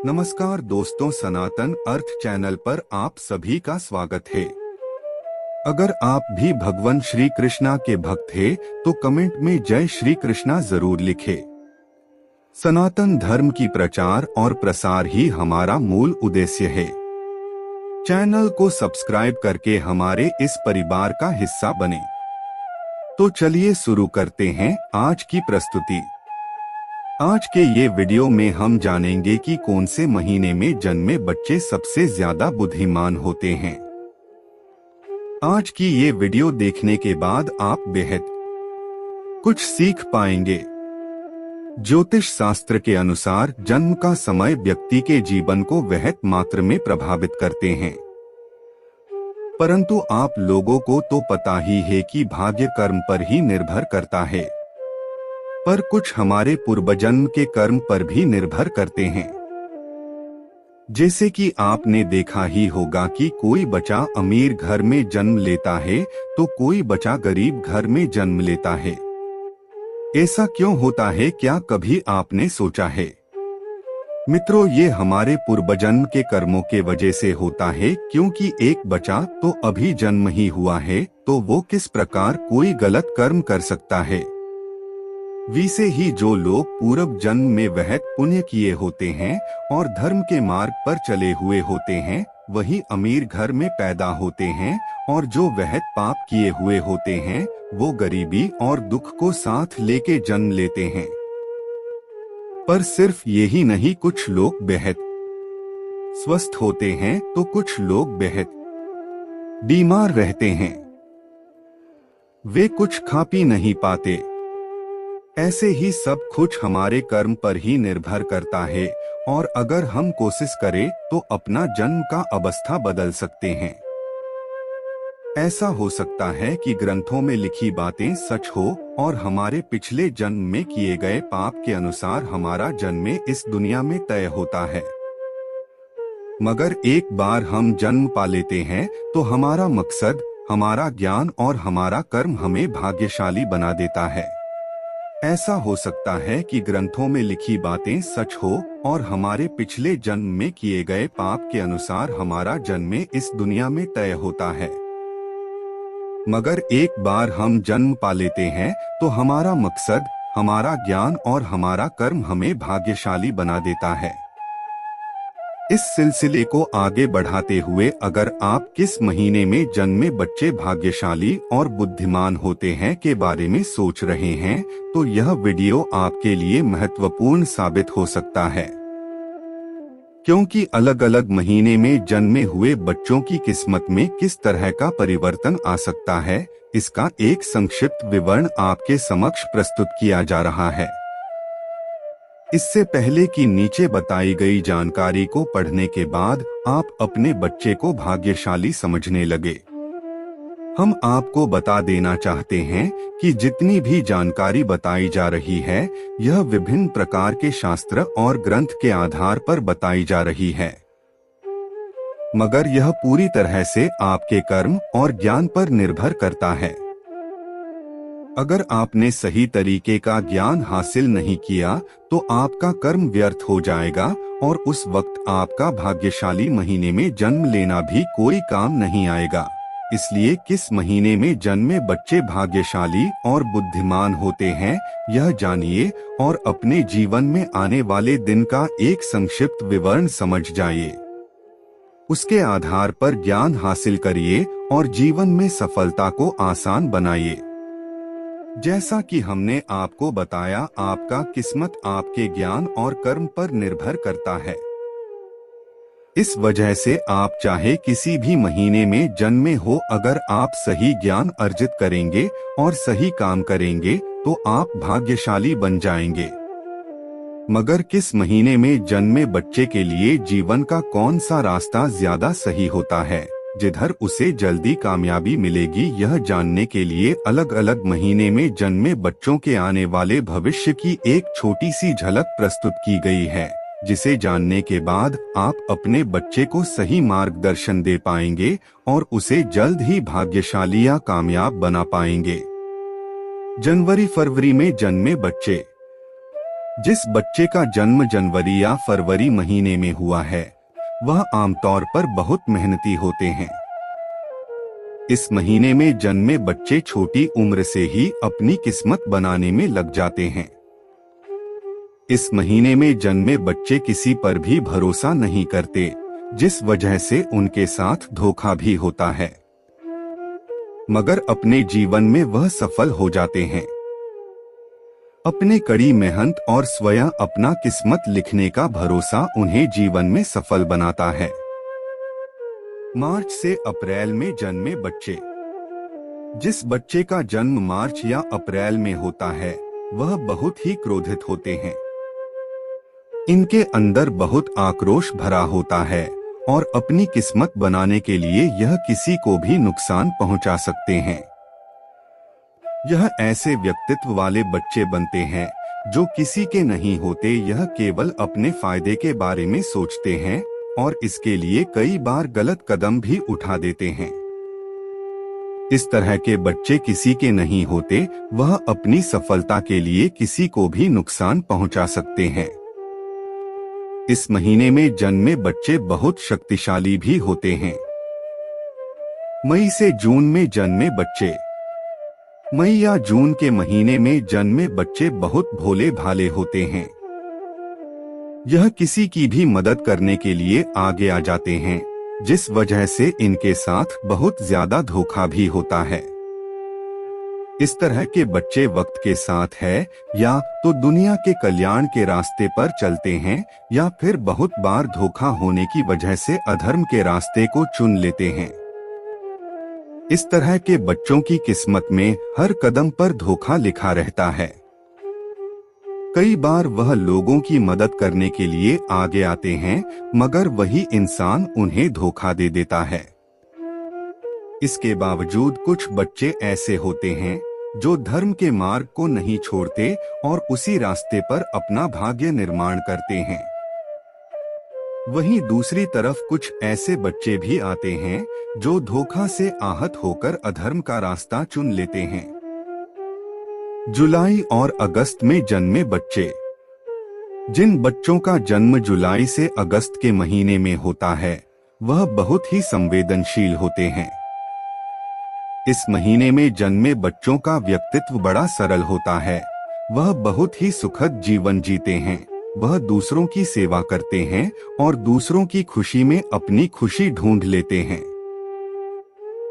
नमस्कार दोस्तों, सनातन अर्थ चैनल पर आप सभी का स्वागत है। अगर आप भी भगवान श्री कृष्णा के भक्त हैं, तो कमेंट में जय श्री कृष्णा जरूर लिखें। सनातन धर्म की प्रचार और प्रसार ही हमारा मूल उद्देश्य है। चैनल को सब्सक्राइब करके हमारे इस परिवार का हिस्सा बने। तो चलिए शुरू करते हैं आज की प्रस्तुति। आज के ये वीडियो में हम जानेंगे कि कौन से महीने में जन्मे बच्चे सबसे ज्यादा बुद्धिमान होते हैं। आज की ये वीडियो देखने के बाद आप बेहद कुछ सीख पाएंगे। ज्योतिष शास्त्र के अनुसार जन्म का समय व्यक्ति के जीवन को वहत मात्रा में प्रभावित करते हैं, परंतु आप लोगों को तो पता ही है कि भाग्य कर्म पर ही निर्भर करता है, पर कुछ हमारे पूर्वजन्म के कर्म पर भी निर्भर करते हैं। जैसे कि आपने देखा ही होगा कि कोई बच्चा अमीर घर में जन्म लेता है तो कोई बच्चा गरीब घर में जन्म लेता है। ऐसा क्यों होता है, क्या कभी आपने सोचा है? मित्रों, ये हमारे पूर्वजन्म के कर्मों के वजह से होता है, क्योंकि एक बच्चा तो अभी जन्म ही हुआ है, तो वो किस प्रकार कोई गलत कर्म कर सकता है। वैसे ही जो लोग पूर्व जन्म में वहत पुण्य किए होते हैं और धर्म के मार्ग पर चले हुए होते हैं, वही अमीर घर में पैदा होते हैं, और जो वहत पाप किए हुए होते हैं वो गरीबी और दुख को साथ लेके जन्म लेते हैं। पर सिर्फ यही नहीं, कुछ लोग बेहद स्वस्थ होते हैं तो कुछ लोग बेहद बीमार रहते हैं। वे कुछ खा पी नहीं पाते। ऐसे ही सब कुछ हमारे कर्म पर ही निर्भर करता है, और अगर हम कोशिश करें तो अपना जन्म का अवस्था बदल सकते हैं। ऐसा हो सकता है कि ग्रंथों में लिखी बातें सच हो और हमारे पिछले जन्म में किए गए पाप के अनुसार हमारा जन्म इस दुनिया में तय होता है। मगर एक बार हम जन्म पा लेते हैं तो हमारा मकसद, हमारा ज्ञान और हमारा कर्म हमें भाग्यशाली बना देता है। ऐसा हो सकता है कि ग्रंथों में लिखी बातें सच हो और हमारे पिछले जन्म में किए गए पाप के अनुसार हमारा जन्म इस दुनिया में तय होता है। मगर एक बार हम जन्म पा लेते हैं तो हमारा मकसद, हमारा ज्ञान और हमारा कर्म हमें भाग्यशाली बना देता है। इस सिलसिले को आगे बढ़ाते हुए, अगर आप किस महीने में जन्मे बच्चे भाग्यशाली और बुद्धिमान होते हैं के बारे में सोच रहे हैं, तो यह वीडियो आपके लिए महत्वपूर्ण साबित हो सकता है, क्योंकि अलग अलग महीने में जन्मे हुए बच्चों की किस्मत में किस तरह का परिवर्तन आ सकता है, इसका एक संक्षिप्त विवरण आपके समक्ष प्रस्तुत किया जा रहा है। इससे पहले कि नीचे बताई गई जानकारी को पढ़ने के बाद आप अपने बच्चे को भाग्यशाली समझने लगे, हम आपको बता देना चाहते हैं कि जितनी भी जानकारी बताई जा रही है, यह विभिन्न प्रकार के शास्त्र और ग्रंथ के आधार पर बताई जा रही है, मगर यह पूरी तरह से आपके कर्म और ज्ञान पर निर्भर करता है। अगर आपने सही तरीके का ज्ञान हासिल नहीं किया तो आपका कर्म व्यर्थ हो जाएगा, और उस वक्त आपका भाग्यशाली महीने में जन्म लेना भी कोई काम नहीं आएगा। इसलिए किस महीने में जन्मे बच्चे भाग्यशाली और बुद्धिमान होते हैं, यह जानिए और अपने जीवन में आने वाले दिन का एक संक्षिप्त विवरण समझ जाइए। उसके आधार पर ज्ञान हासिल करिए और जीवन में सफलता को आसान बनाइए। जैसा कि हमने आपको बताया, आपका किस्मत आपके ज्ञान और कर्म पर निर्भर करता है। इस वजह से आप चाहे किसी भी महीने में जन्मे हो, अगर आप सही ज्ञान अर्जित करेंगे और सही काम करेंगे तो आप भाग्यशाली बन जाएंगे। मगर किस महीने में जन्मे बच्चे के लिए जीवन का कौन सा रास्ता ज्यादा सही होता है, जिधर उसे जल्दी कामयाबी मिलेगी, यह जानने के लिए अलग अलग महीने में जन्मे बच्चों के आने वाले भविष्य की एक छोटी सी झलक प्रस्तुत की गई है, जिसे जानने के बाद आप अपने बच्चे को सही मार्गदर्शन दे पाएंगे और उसे जल्द ही भाग्यशाली या कामयाब बना पाएंगे। जनवरी फरवरी में जन्मे बच्चे। जिस बच्चे का जन्म जनवरी या फरवरी महीने में हुआ है वह आमतौर पर बहुत मेहनती होते हैं। इस महीने में जन्मे बच्चे छोटी उम्र से ही अपनी किस्मत बनाने में लग जाते हैं। इस महीने में जन्मे बच्चे किसी पर भी भरोसा नहीं करते, जिस वजह से उनके साथ धोखा भी होता है, मगर अपने जीवन में वह सफल हो जाते हैं। अपने कड़ी मेहनत और स्वयं अपना किस्मत लिखने का भरोसा उन्हें जीवन में सफल बनाता है। मार्च से अप्रैल में जन्मे बच्चे। जिस बच्चे का जन्म मार्च या अप्रैल में होता है वह बहुत ही क्रोधित होते हैं। इनके अंदर बहुत आक्रोश भरा होता है और अपनी किस्मत बनाने के लिए यह किसी को भी नुकसान पहुंचा सकते हैं। यह ऐसे व्यक्तित्व वाले बच्चे बनते हैं जो किसी के नहीं होते, यह केवल अपने फायदे के बारे में सोचते हैं और इसके लिए कई बार गलत कदम भी उठा देते हैं। इस तरह के बच्चे किसी के नहीं होते, वह अपनी सफलता के लिए किसी को भी नुकसान पहुंचा सकते हैं। इस महीने में जन्मे बच्चे बहुत शक्तिशाली भी होते हैं। मई से जून में जन्मे बच्चे। मई या जून के महीने में जन्मे बच्चे बहुत भोले भाले होते हैं। यह किसी की भी मदद करने के लिए आगे आ जाते हैं, जिस वजह से इनके साथ बहुत ज्यादा धोखा भी होता है। इस तरह के बच्चे वक्त के साथ है या तो दुनिया के कल्याण के रास्ते पर चलते हैं या फिर बहुत बार धोखा होने की वजह से अधर्म के रास्ते को चुन लेते हैं। इस तरह के बच्चों की किस्मत में हर कदम पर धोखा लिखा रहता है। कई बार वह लोगों की मदद करने के लिए आगे आते हैं, मगर वही इंसान उन्हें धोखा दे देता है। इसके बावजूद कुछ बच्चे ऐसे होते हैं जो धर्म के मार्ग को नहीं छोड़ते और उसी रास्ते पर अपना भाग्य निर्माण करते हैं। वहीं दूसरी तरफ कुछ ऐसे बच्चे भी आते हैं जो धोखा से आहत होकर अधर्म का रास्ता चुन लेते हैं। जुलाई और अगस्त में जन्मे बच्चे। जिन बच्चों का जन्म जुलाई से अगस्त के महीने में होता है वह बहुत ही संवेदनशील होते हैं। इस महीने में जन्मे बच्चों का व्यक्तित्व बड़ा सरल होता है। वह बहुत ही सुखद जीवन जीते हैं। वह दूसरों की सेवा करते हैं और दूसरों की खुशी में अपनी खुशी ढूंढ लेते हैं।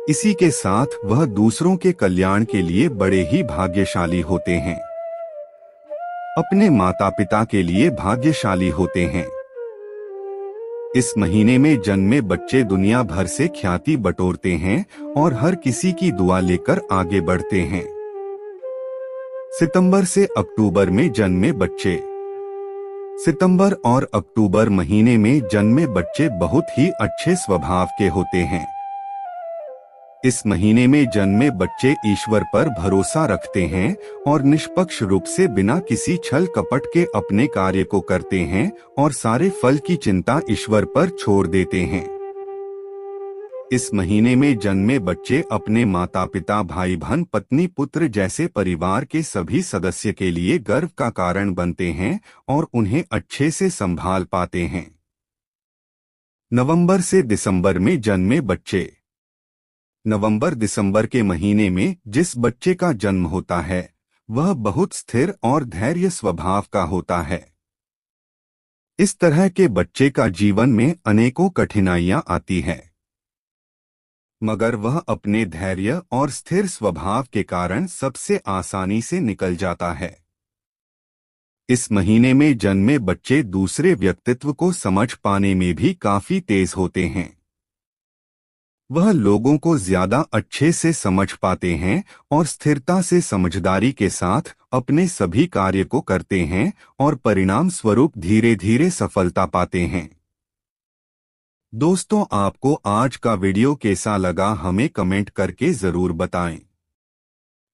इसी के साथ वह दूसरों के कल्याण के लिए बड़े ही भाग्यशाली होते हैं। अपने माता पिता के लिए भाग्यशाली होते हैं। इस महीने में जन्मे बच्चे दुनिया भर से ख्याति बटोरते हैं और हर किसी की दुआ लेकर आगे बढ़ते हैं। सितंबर से अक्टूबर में जन्मे बच्चे। सितंबर और अक्टूबर महीने में जन्मे बच्चे बहुत ही अच्छे स्वभाव के होते हैं। इस महीने में जन्मे बच्चे ईश्वर पर भरोसा रखते हैं और निष्पक्ष रूप से बिना किसी छल कपट के अपने कार्य को करते हैं और सारे फल की चिंता ईश्वर पर छोड़ देते हैं। इस महीने में जन्मे बच्चे अपने माता पिता, भाई बहन, पत्नी, पुत्र जैसे परिवार के सभी सदस्य के लिए गर्व का कारण बनते हैं और उन्हें अच्छे से संभाल पाते हैं। नवंबर से दिसंबर में जन्मे बच्चे। नवंबर दिसंबर के महीने में जिस बच्चे का जन्म होता है वह बहुत स्थिर और धैर्य स्वभाव का होता है। इस तरह के बच्चे का जीवन में अनेकों कठिनाइयां आती हैं, मगर वह अपने धैर्य और स्थिर स्वभाव के कारण सबसे आसानी से निकल जाता है। इस महीने में जन्मे बच्चे दूसरे व्यक्तित्व को समझ पाने में भी काफी तेज होते हैं। वह लोगों को ज्यादा अच्छे से समझ पाते हैं और स्थिरता से समझदारी के साथ अपने सभी कार्य को करते हैं और परिणाम स्वरूप धीरे धीरे सफलता पाते हैं। दोस्तों, आपको आज का वीडियो कैसा लगा हमें कमेंट करके जरूर बताएं।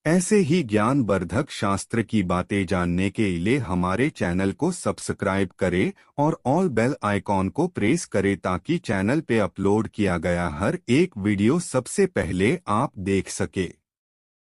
ऐसे ही ज्ञानवर्धक शास्त्र की बातें जानने के लिए हमारे चैनल को सब्सक्राइब करें और ऑल बेल आइकॉन को प्रेस करें ताकि चैनल पे अपलोड किया गया हर एक वीडियो सबसे पहले आप देख सके।